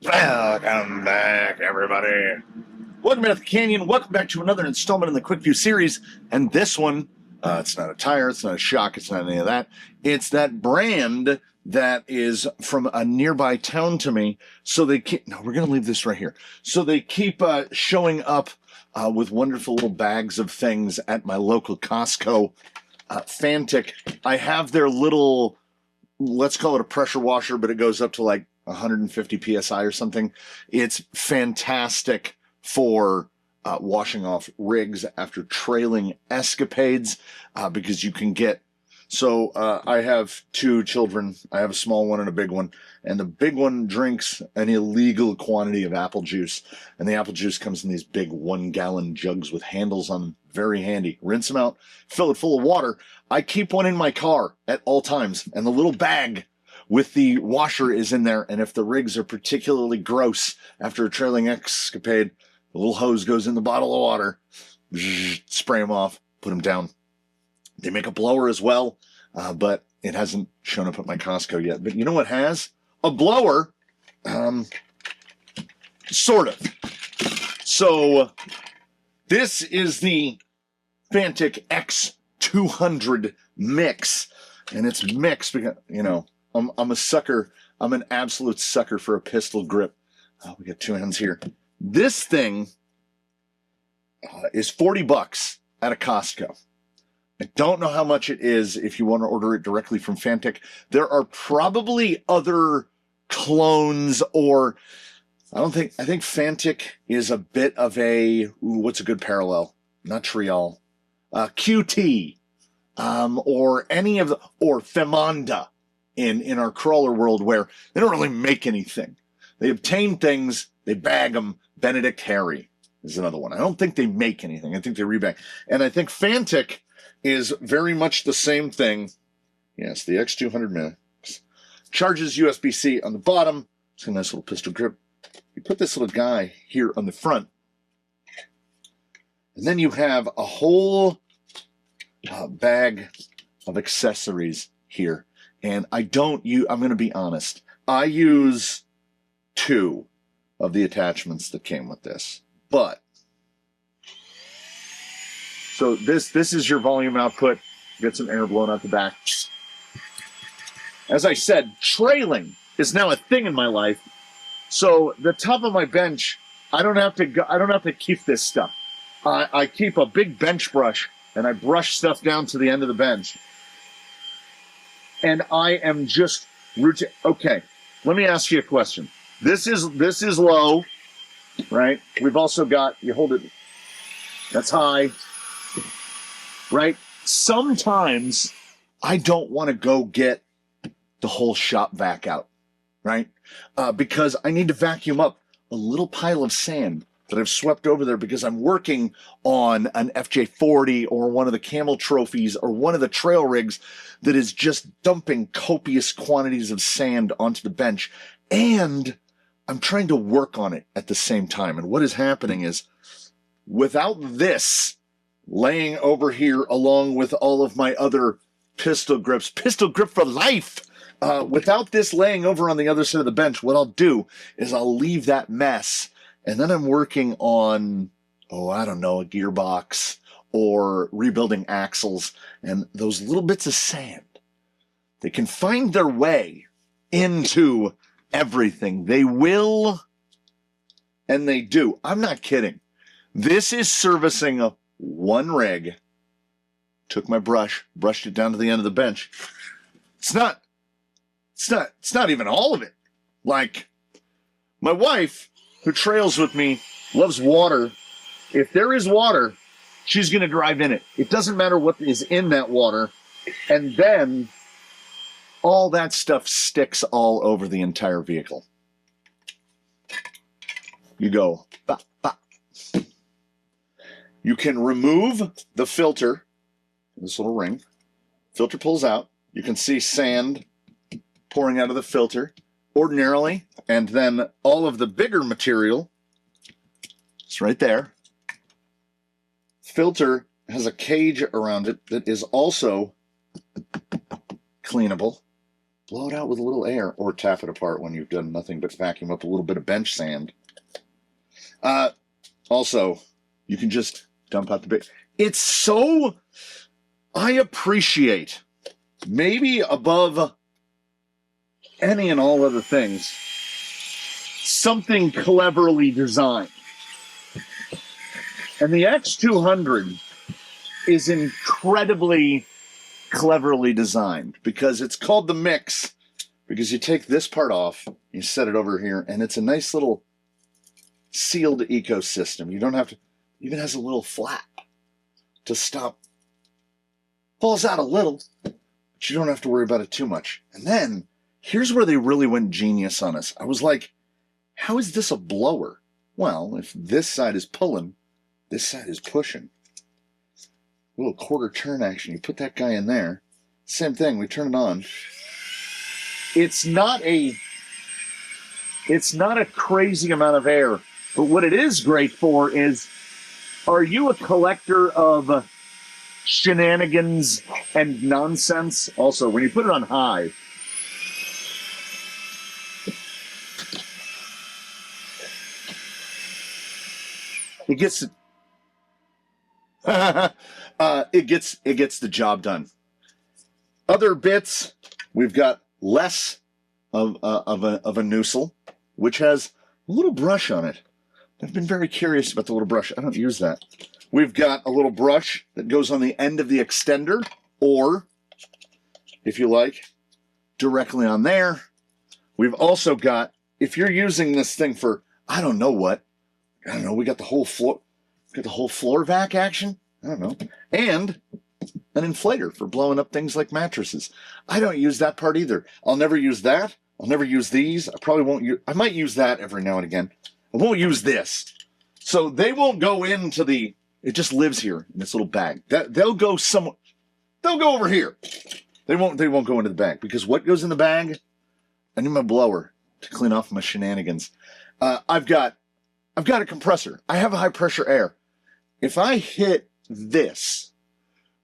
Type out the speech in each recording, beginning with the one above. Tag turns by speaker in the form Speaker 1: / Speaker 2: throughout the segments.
Speaker 1: Welcome back, everybody. Welcome back to the Canyon. Welcome back to another installment in the Quickview series. And this one, it's not a tire, it's not a shock, it's not any of that. It's that brand that is from a nearby town to me. So they keep, no, we're going to leave this right here. So they keep showing up with wonderful little bags of things at my local Costco. Fanttik. I have their little, let's call it a pressure washer, but it goes up to like 150 psi or something. It's fantastic for washing off rigs after trailing escapades because you can get. So I have two children. I have a small one and a big one. And the big one drinks an illegal quantity of apple juice. And the apple juice comes in these big 1-gallon jugs with handles on them. Very handy. Rinse them out, fill it full of water. I keep one in my car at all times. And the little bag with the washer is in there. And if the rigs are particularly gross after a trailing escapade, the little hose goes in the bottle of water, spray them off, put them down. They make a blower as well, but it hasn't shown up at my Costco yet. But you know what has? A blower, sort of. So this is the Fanttik X200 mix. And it's mixed because, you know, I'm a sucker. I'm an absolute sucker for a pistol grip. We got two hands here. This thing is $40 at a Costco. I don't know how much it is if you want to order it directly from Fanttik. There are probably other clones, or I think Fanttik is a bit of a, what's a good parallel? Not Trial. QT, or any of the, or Femanda in our crawler world, where they don't really make anything. They obtain things, they bag them. Benedict Harry is another one. I don't think they make anything. I think they rebag. And I think Fanttik is very much the same thing. Yes, the X200 mix. Charges USB-C on the bottom. It's a nice little pistol grip. You put this little guy here on the front. And then you have a whole bag of accessories here. And I'm going to be honest, I use two of the attachments that came with this. But so this is your volume output. Get some air blown out the back. As I said, trailing is now a thing in my life. So the top of my bench, I don't have to keep this stuff. I keep a big bench brush and I brush stuff down to the end of the bench. And I am just routine. Okay, let me ask you a question. This is low, right? We've also got, you hold it, that's high, right? Sometimes I don't want to go get the whole shop vac out, right? Because I need to vacuum up a little pile of sand that I've swept over there because I'm working on an FJ40 or one of the Camel trophies or one of the trail rigs that is just dumping copious quantities of sand onto the bench. And I'm trying to work on it at the same time. And what is happening is, without this laying over here along with all of my other pistol grips, pistol grip for life, without this laying over on the other side of the bench, what I'll do is I'll leave that mess. And then I'm working on, I don't know, a gearbox or rebuilding axles. And those little bits of sand, they can find their way into everything. They will, and they do. I'm not kidding. This is servicing one rig. Took my brush, brushed it down to the end of the bench. It's not even all of it. Like, my wife, who trails with me, loves water. If there is water, she's going to drive in it. It doesn't matter what is in that water. And then all that stuff sticks all over the entire vehicle. You go, bah, bah. You can remove the filter, this little ring. Filter pulls out. You can see sand pouring out of the filter ordinarily, and then all of the bigger material is right there. Filter has a cage around it that is also cleanable. blow it out with a little air, or tap it apart when you've done nothing but vacuum up a little bit of bench sand. Also, you can just dump out the bit. It's so, I appreciate, maybe above any and all other things, something cleverly designed. And the X200 is incredibly cleverly designed because it's called the mix, because you take this part off, you set it over here, and it's a nice little sealed ecosystem. You don't have to, even has a little flap to stop. Falls out a little, but you don't have to worry about it too much. And then, here's where they really went genius on us. I was like, how is this a blower? Well, if this side is pulling, this side is pushing. A little quarter turn action. You put that guy in there. Same thing, we turn it on. It's not a crazy amount of air, but what it is great for is, are you a collector of shenanigans and nonsense? Also, when you put it on high, it gets it gets the job done. Other bits, we've got less of a noosle, which has a little brush on it. I've been very curious about the little brush. I don't use that. We've got a little brush that goes on the end of the extender, or, if you like, directly on there. We've also got, if you're using this thing for, I don't know, we got the whole floor vac action. I don't know. And an inflator for blowing up things like mattresses. I don't use that part either. I'll never use that. I'll never use these. I probably won't use, I might use that every now and again. I won't use this. So they won't go into the, it just lives here in this little bag. They'll go over here. They won't go into the bag, because what goes in the bag? I need my blower to clean off my shenanigans. I've got a compressor. I have a high pressure air. If I hit this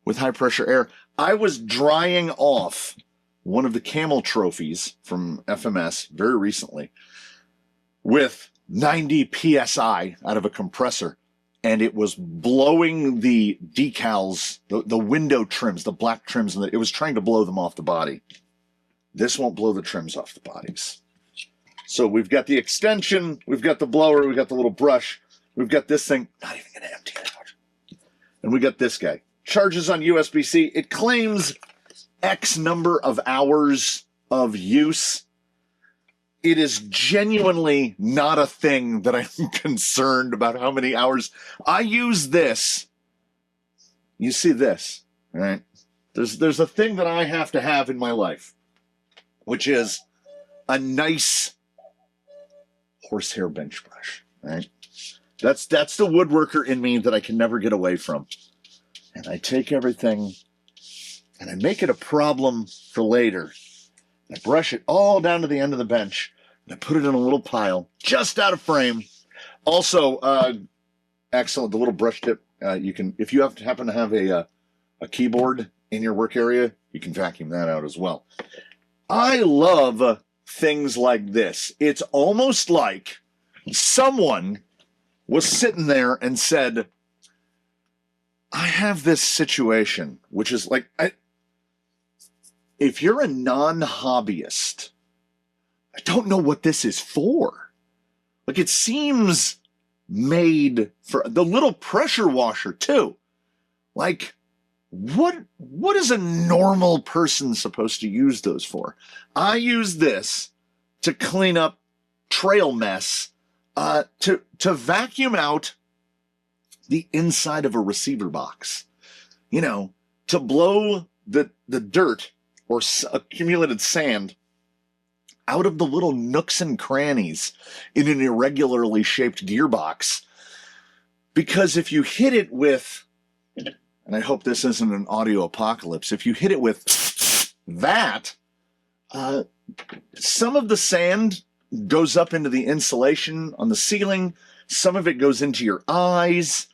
Speaker 1: with high pressure air, I was drying off one of the camel trophies from FMS very recently with 90 PSI out of a compressor, and it was blowing the decals, the window trims, the black trims, and it was trying to blow them off the body. This won't blow the trims off the bodies. So we've got the extension, we've got the blower, we've got the little brush, we've got this thing, not even going to empty it out. And we got this guy. Charges on USB-C. It claims X number of hours of use. It is genuinely not a thing that I'm concerned about how many hours. I use this. You see this, right? There's a thing that I have to have in my life, which is a nice horsehair bench brush, right? That's the woodworker in me that I can never get away from. And I take everything and I make it a problem for later. I brush it all down to the end of the bench, and I put it in a little pile just out of frame. Also, excellent, the little brush tip. You can, if you happen to have a keyboard in your work area, you can vacuum that out as well. I love things like this. It's almost like someone was sitting there and said, I have this situation, which is like, if you're a non-hobbyist, I don't know what this is for. Like, it seems made for the little pressure washer too. Like, what is a normal person supposed to use those for? I use this to clean up trail mess, to vacuum out the inside of a receiver box, to blow the dirt or accumulated sand out of the little nooks and crannies in an irregularly shaped gearbox. Because if you hit it with, and I hope this isn't an audio apocalypse, if you hit it with that, some of the sand goes up into the insulation on the ceiling, some of it goes into your eyes.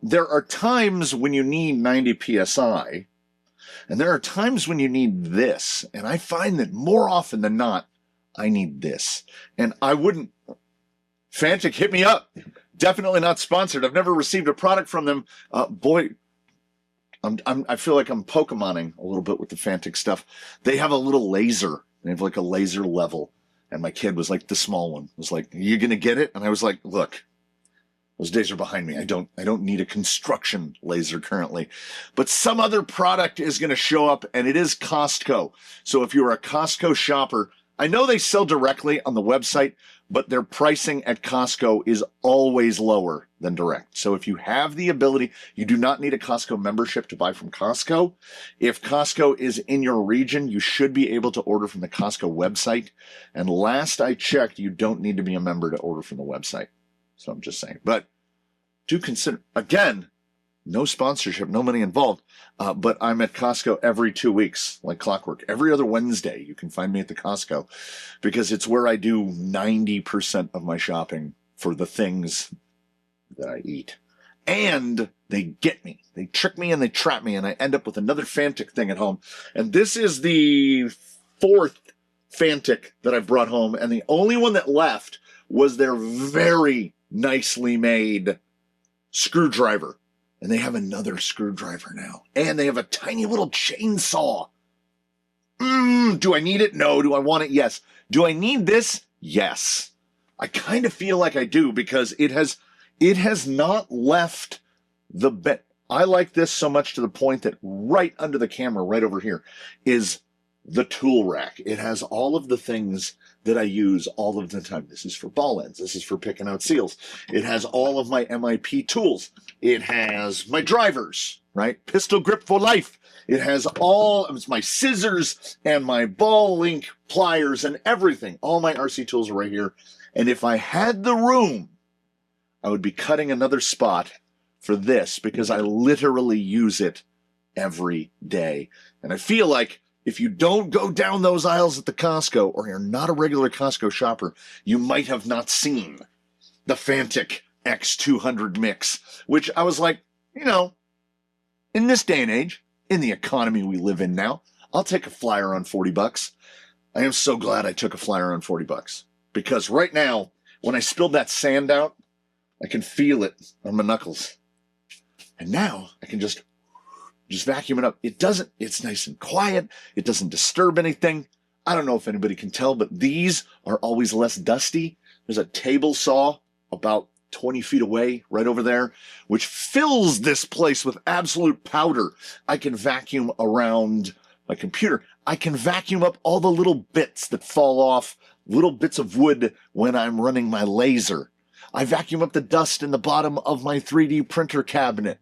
Speaker 1: There are times when you need 90 PSI, And there are times when you need this. And I find that more often than not, I need this. And I wouldn't, Fanttik, hit me up. Definitely not sponsored. I've never received a product from them. Boy, I feel like I'm Pokemoning a little bit with the Fanttik stuff. They have a little laser. They have like a laser level. And my kid was like, the small one was like, you gonna get it? And I was like, look, those days are behind me. I don't need a construction laser currently, but some other product is going to show up, and it is Costco. So if you're a Costco shopper, I know they sell directly on the website, but their pricing at Costco is always lower than direct. So if you have the ability, you do not need a Costco membership to buy from Costco. If Costco is in your region, you should be able to order from the Costco website. And last I checked, you don't need to be a member to order from the website. So I'm just saying, but do consider, again, no sponsorship, no money involved, but I'm at Costco every 2 weeks, like clockwork. Every other Wednesday, you can find me at the Costco because it's where I do 90% of my shopping for the things that I eat. And they get me. They trick me and they trap me, and I end up with another Fanttik thing at home. And this is the 4th Fanttik that I've brought home, and the only one that left was their very nicely made screwdriver. And they have another screwdriver now. And they have a tiny little chainsaw. Do I need it? No. Do I want it? Yes. Do I need this? Yes. I kind of feel like I do because it has not left the bed. I like this so much to the point that right under the camera, right over here, is the tool rack. It has all of the things that I use all of the time. This is for ball ends. This is for picking out seals. It has all of my MIP tools. It has my drivers, right? Pistol grip for life. It has it's my scissors and my ball link pliers and everything. All my RC tools are right here. And if I had the room, I would be cutting another spot for this because I literally use it every day. And I feel like if you don't go down those aisles at the Costco, or you're not a regular Costco shopper, you might have not seen the Fanttik X200 mix, which I was like, in this day and age, in the economy we live in now, I'll take a flyer on $40. I am so glad I took a flyer on $40 because right now, when I spilled that sand out, I can feel it on my knuckles. And now I can just vacuum it up. It's nice and quiet. It doesn't disturb anything. I don't know if anybody can tell, but these are always less dusty. There's a table saw about 20 feet away, right over there, which fills this place with absolute powder. I can vacuum around my computer. I can vacuum up all the little bits that fall off, little bits of wood when I'm running my laser. I vacuum up the dust in the bottom of my 3D printer cabinet.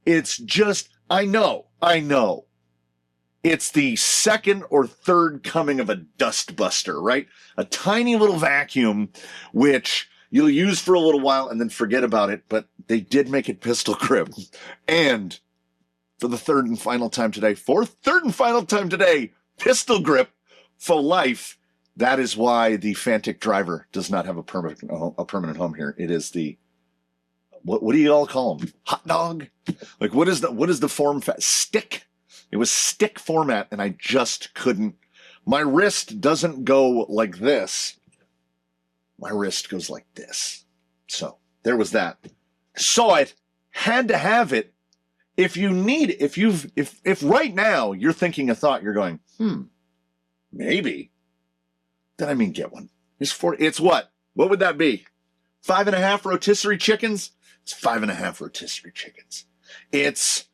Speaker 1: It's just, I know. It's the second or third coming of a dust buster, right? A tiny little vacuum, which you'll use for a little while and then forget about it, but they did make it pistol grip. And for the third and final time today, pistol grip for life. That is why the Fanttik driver does not have a permanent home here. It is the, what do you all call them? Hot dog? Like, what is the form? Stick. It was stick format, and I just couldn't. My wrist doesn't go like this. My wrist goes like this. So there was that. Saw it, had to have it. If you need, if right now you're thinking a thought, you're going, maybe. Then get one. It's what? What would that be? 5.5 rotisserie chickens? It's 5.5 rotisserie chickens. It's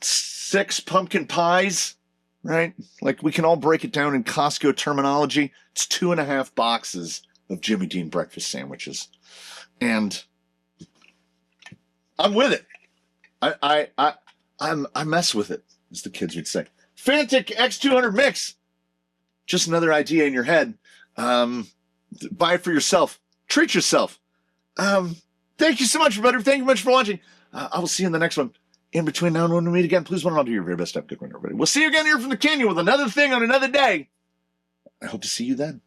Speaker 1: 6 pumpkin pies, right? Like, we can all break it down in Costco terminology. It's 2.5 boxes of Jimmy Dean breakfast sandwiches. And I'm with it. I mess with it, as the kids would say. Fanttik X200 mix. Just another idea in your head. Buy it for yourself. Treat yourself. Thank you so much, everybody. Thank you much for watching. I will see you in the next one. In between now and when we meet again, please want to do your very best. Have a good one, everybody. We'll see you again here from the canyon with another thing on another day. I hope to see you then.